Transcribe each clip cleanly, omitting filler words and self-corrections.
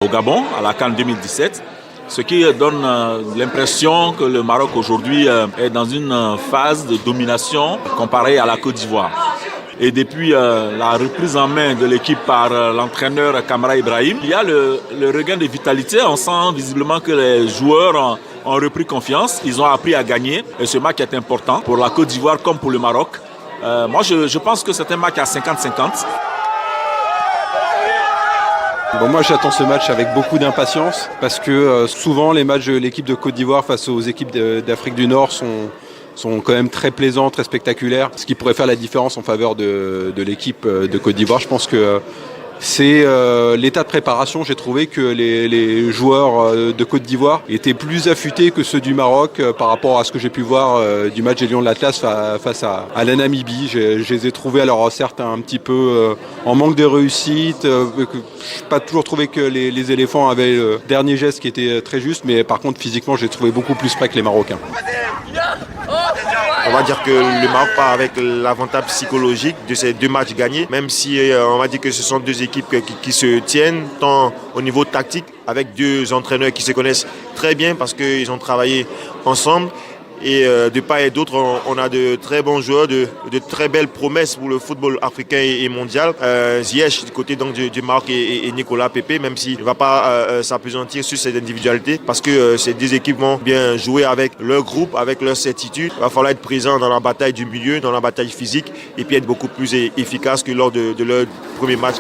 au Gabon, à la CAN 2017, ce qui donne l'impression que le Maroc aujourd'hui est dans une phase de domination comparée à la Côte d'Ivoire. Et depuis la reprise en main de l'équipe par l'entraîneur Kamara Ibrahim, il y a le regain de vitalité. On sent visiblement que les joueurs ont repris confiance, ils ont appris à gagner. Et ce match est important pour la Côte d'Ivoire comme pour le Maroc. Moi, je pense que c'est un match à 50-50. Bon, moi j'attends ce match avec beaucoup d'impatience parce que souvent les matchs de l'équipe de Côte d'Ivoire face aux équipes d'Afrique du Nord sont quand même très plaisants, très spectaculaires. Ce qui pourrait faire la différence en faveur de l'équipe de Côte d'Ivoire. Je pense que c'est l'état de préparation. J'ai trouvé que les joueurs de Côte d'Ivoire étaient plus affûtés que ceux du Maroc par rapport à ce que j'ai pu voir du match des Lions de l'Atlas face à la Namibie. Je les ai trouvés alors certes un petit peu en manque de réussite. Je n'ai pas toujours trouvé que les éléphants avaient le dernier geste qui était très juste, mais par contre physiquement j'ai trouvé beaucoup plus prêt que les Marocains. On va dire que le Maroc part avec l'avantage psychologique de ces deux matchs gagnés, même si on va dire que ce sont deux équipes qui se tiennent, tant au niveau tactique, avec deux entraîneurs qui se connaissent très bien parce qu'ils ont travaillé ensemble. Et de part et d'autre, on a de très bons joueurs, de très belles promesses pour le football africain et mondial. Ziyech du côté donc, du Maroc et Nicolas Pepe, même s'il ne va pas s'appesantir sur cette individualité, parce que ces deux équipes vont bien jouer avec leur groupe, avec leur certitude. Il va falloir être présent dans la bataille du milieu, dans la bataille physique, et puis être beaucoup plus efficace que lors de leur premier match.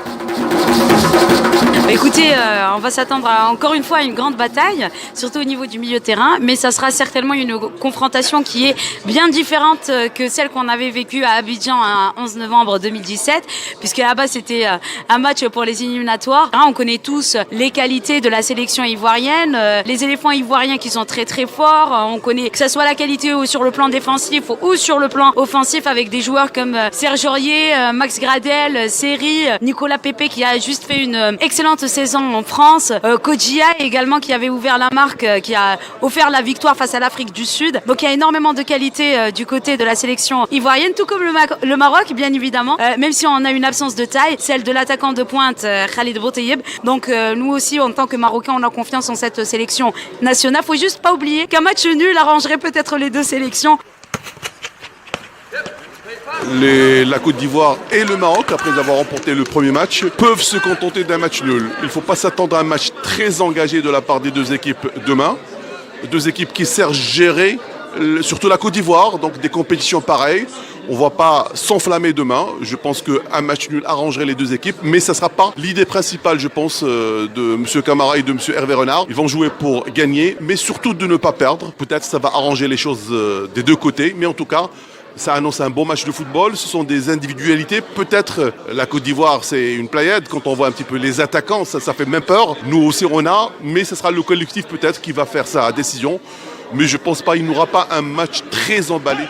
Écoutez, on va s'attendre encore une fois à une grande bataille, surtout au niveau du milieu de terrain, mais ça sera certainement une confrontation qui est bien différente que celle qu'on avait vécue à Abidjan le 11 novembre 2017, puisque là-bas c'était un match pour les éliminatoires. On connaît tous les qualités de la sélection ivoirienne, les éléphants ivoiriens qui sont très très forts. On connaît que ce soit la qualité ou sur le plan défensif ou sur le plan offensif avec des joueurs comme Serge Aurier, Max Gradel, Seri, Nicolas Pepe qui a juste fait une excellente saison en France, Kodjia également qui avait ouvert la marque, qui a offert la victoire face à l'Afrique du Sud. Donc il y a énormément de qualité du côté de la sélection ivoirienne, tout comme le Maroc bien évidemment, même si on a une absence de taille, celle de l'attaquant de pointe Khalid Boutayeb. Donc nous aussi en tant que Marocains on a confiance en cette sélection nationale. Faut juste pas oublier qu'un match nul arrangerait peut-être les deux sélections. La Côte d'Ivoire et le Maroc, après avoir remporté le premier match, peuvent se contenter d'un match nul. Il ne faut pas s'attendre à un match très engagé de la part des deux équipes demain. Deux équipes qui savent gérer, surtout la Côte d'Ivoire, donc des compétitions pareilles. On ne va pas s'enflammer demain. Je pense qu'un match nul arrangerait les deux équipes, mais ça ne sera pas l'idée principale, je pense, de M. Kamara et de M. Hervé Renard. Ils vont jouer pour gagner, mais surtout de ne pas perdre. Peut-être que ça va arranger les choses des deux côtés, mais en tout cas, ça annonce un bon match de football. Ce sont des individualités. Peut-être la Côte d'Ivoire, c'est une pléiade. Quand on voit un petit peu les attaquants, ça fait même peur. Nous aussi, on a. Mais ce sera le collectif peut-être qui va faire sa décision. Mais je ne pense pas qu'il n'y aura pas un match très emballé.